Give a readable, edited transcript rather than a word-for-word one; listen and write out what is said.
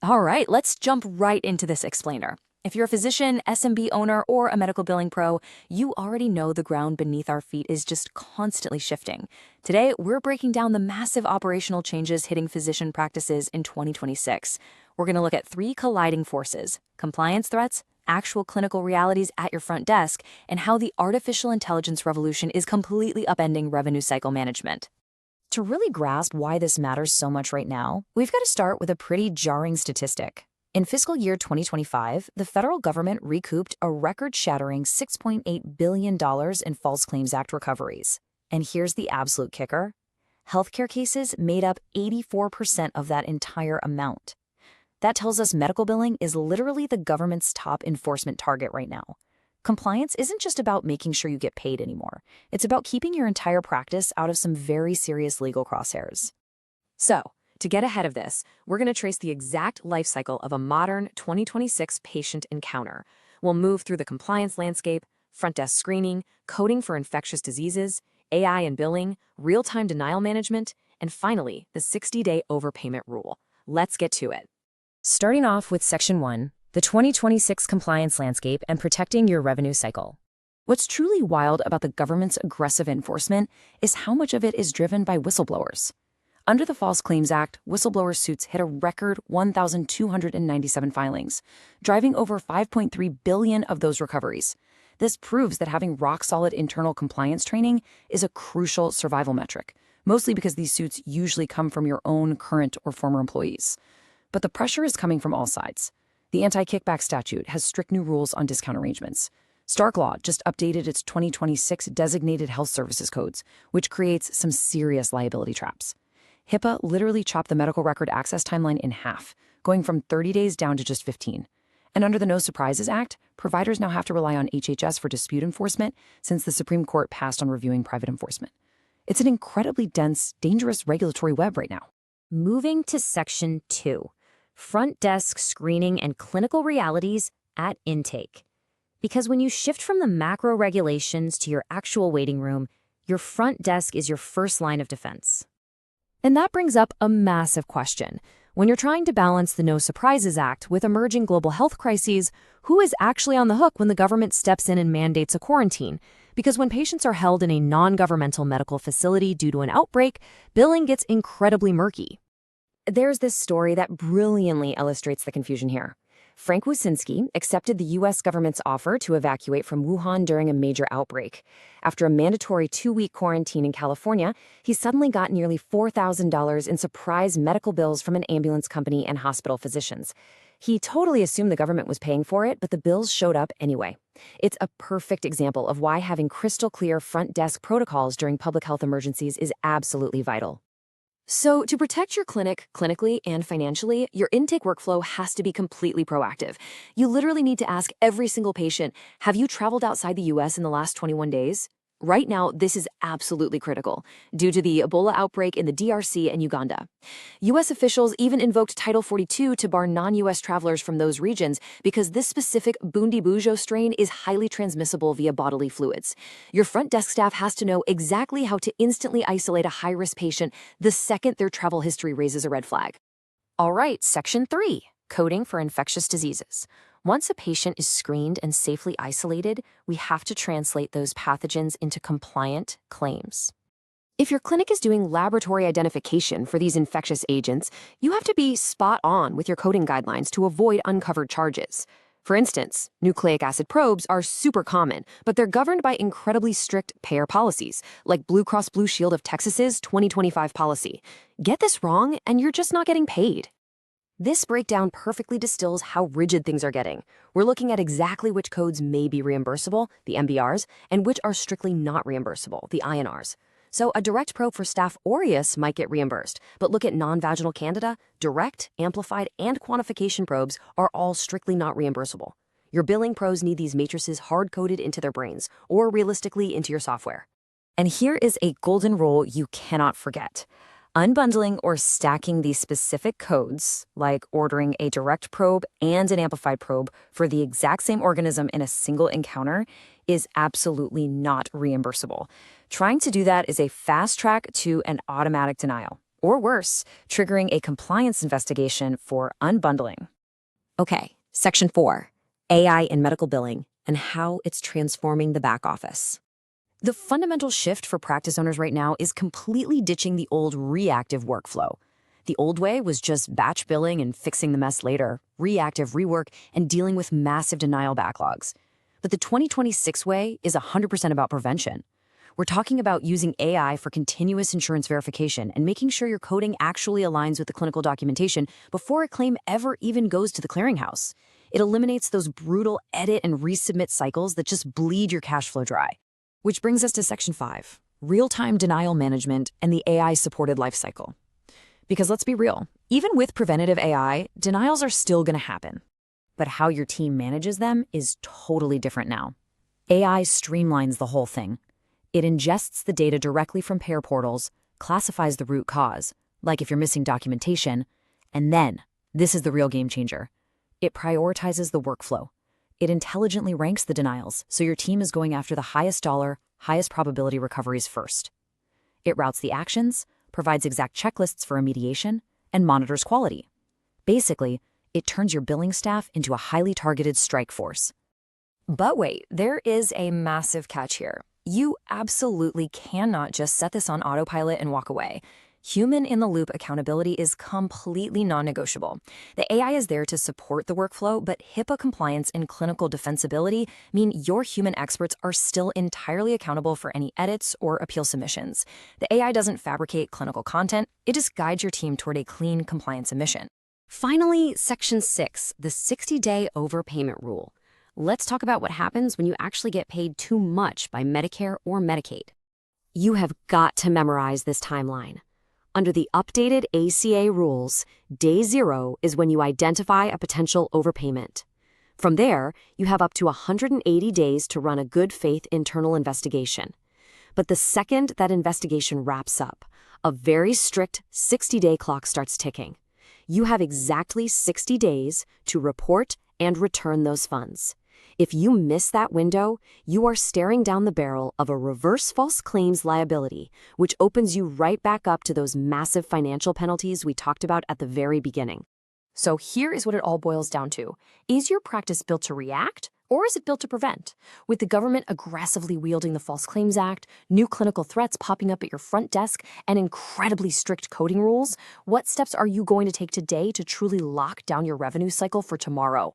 All right, let's jump right into this explainer. If you're a physician, SMB owner, or a medical billing pro, you already know the ground beneath our feet is just constantly shifting. Today, we're breaking down the massive operational changes hitting physician practices in 2026. We're going to look at three colliding forces: compliance threats, actual clinical realities at your front desk, and how the artificial intelligence revolution is completely upending revenue cycle management. To really grasp why this matters so much right now, we've got to start with a pretty jarring statistic. In fiscal year 2025, the federal government recouped a record-shattering $6.8 billion in False Claims Act recoveries. And here's the absolute kicker: healthcare cases made up 84% of that entire amount. That tells us medical billing is literally the government's top enforcement target right now. Compliance isn't just about making sure you get paid anymore. It's about keeping your entire practice out of some very serious legal crosshairs. So, to get ahead of this, we're going to trace the exact life cycle of a modern 2026 patient encounter. We'll move through the compliance landscape, front desk screening, coding for infectious diseases, AI and billing, real-time denial management, and finally, the 60-day overpayment rule. Let's get to it. Starting off with Section 1, the 2026 compliance landscape and protecting your revenue cycle. What's truly wild about the government's aggressive enforcement is how much of it is driven by whistleblowers. Under the False Claims Act, whistleblower suits hit a record 1,297 filings, driving over $5.3 billion of those recoveries. This proves that having rock-solid internal compliance training is a crucial survival metric, mostly because these suits usually come from your own current or former employees. But the pressure is coming from all sides. The anti-kickback statute has strict new rules on discount arrangements. Stark Law just updated its 2026 designated health services codes, which creates some serious liability traps. HIPAA literally chopped the medical record access timeline in half, going from 30 days down to just 15. And under the No Surprises Act, providers now have to rely on HHS for dispute enforcement since the Supreme Court passed on reviewing private enforcement. It's an incredibly dense, dangerous regulatory web right now. Moving to Section 2. Front desk screening and clinical realities at intake. Because when you shift from the macro regulations to your actual waiting room, your front desk is your first line of defense. And that brings up a massive question. When you're trying to balance the No Surprises Act with emerging global health crises, who is actually on the hook when the government steps in and mandates a quarantine? Because when patients are held in a non-governmental medical facility due to an outbreak, billing gets incredibly murky. There's this story that brilliantly illustrates the confusion here. Frank Wyszynski accepted the U.S. government's offer to evacuate from Wuhan during a major outbreak. After a mandatory 2-week quarantine in California, he suddenly got nearly $4,000 in surprise medical bills from an ambulance company and hospital physicians. He totally assumed the government was paying for it, but the bills showed up anyway. It's a perfect example of why having crystal clear front desk protocols during public health emergencies is absolutely vital. So to protect your clinic, clinically and financially, your intake workflow has to be completely proactive. You literally need to ask every single patient, have you traveled outside the U.S. in the last 21 days? Right now, this is absolutely critical, due to the Ebola outbreak in the DRC and Uganda. U.S. officials even invoked Title 42 to bar non-U.S. travelers from those regions because this specific Bundi-Bujo strain is highly transmissible via bodily fluids. Your front desk staff has to know exactly how to instantly isolate a high-risk patient the second their travel history raises a red flag. All right, Section 3, coding for infectious diseases. Once a patient is screened and safely isolated, we have to translate those pathogens into compliant claims. If your clinic is doing laboratory identification for these infectious agents, you have to be spot on with your coding guidelines to avoid uncovered charges. For instance, nucleic acid probes are super common, but they're governed by incredibly strict payer policies, like Blue Cross Blue Shield of Texas's 2025 policy. Get this wrong, and you're just not getting paid. This breakdown perfectly distills how rigid things are getting. We're looking at exactly which codes may be reimbursable, the MBRs, and which are strictly not reimbursable, the INRs. So a direct probe for Staph aureus might get reimbursed, but look at non-vaginal candida, direct, amplified, and quantification probes are all strictly not reimbursable. Your billing pros need these matrices hard-coded into their brains, or realistically into your software. And here is a golden rule you cannot forget. Unbundling or stacking these specific codes, like ordering a direct probe and an amplified probe for the exact same organism in a single encounter, is absolutely not reimbursable. Trying to do that is a fast track to an automatic denial, or worse, triggering a compliance investigation for unbundling. Okay, Section 4, AI in medical billing and how it's transforming the back office. The fundamental shift for practice owners right now is completely ditching the old reactive workflow. The old way was just batch billing and fixing the mess later, reactive rework, and dealing with massive denial backlogs. But the 2026 way is 100% about prevention. We're talking about using AI for continuous insurance verification and making sure your coding actually aligns with the clinical documentation before a claim ever even goes to the clearinghouse. It eliminates those brutal edit and resubmit cycles that just bleed your cash flow dry. Which brings us to Section 5, real-time denial management and the AI-supported lifecycle. Because let's be real, even with preventative AI, denials are still going to happen. But how your team manages them is totally different now. AI streamlines the whole thing. It ingests the data directly from payer portals, classifies the root cause, like if you're missing documentation, and then, this is the real game changer, it prioritizes the workflow. It intelligently ranks the denials, so your team is going after the highest dollar, highest probability recoveries first. It routes the actions, provides exact checklists for remediation, and monitors quality. Basically, it turns your billing staff into a highly targeted strike force. But wait, there is a massive catch here. You absolutely cannot just set this on autopilot and walk away. Human-in-the-loop accountability is completely non-negotiable. The AI is there to support the workflow, but HIPAA compliance and clinical defensibility mean your human experts are still entirely accountable for any edits or appeal submissions. The AI doesn't fabricate clinical content, it just guides your team toward a clean compliance submission. Finally, Section 6, the 60-day overpayment rule. Let's talk about what happens when you actually get paid too much by Medicare or Medicaid. You have got to memorize this timeline. Under the updated ACA rules, day 0 is when you identify a potential overpayment. From there, you have up to 180 days to run a good faith internal investigation. But the second that investigation wraps up, a very strict 60-day clock starts ticking. You have exactly 60 days to report and return those funds. If you miss that window, you are staring down the barrel of a reverse false claims liability, which opens you right back up to those massive financial penalties we talked about at the very beginning. So here is what it all boils down to. Is your practice built to react, or is it built to prevent? With the government aggressively wielding the False Claims Act, new clinical threats popping up at your front desk, and incredibly strict coding rules, what steps are you going to take today to truly lock down your revenue cycle for tomorrow?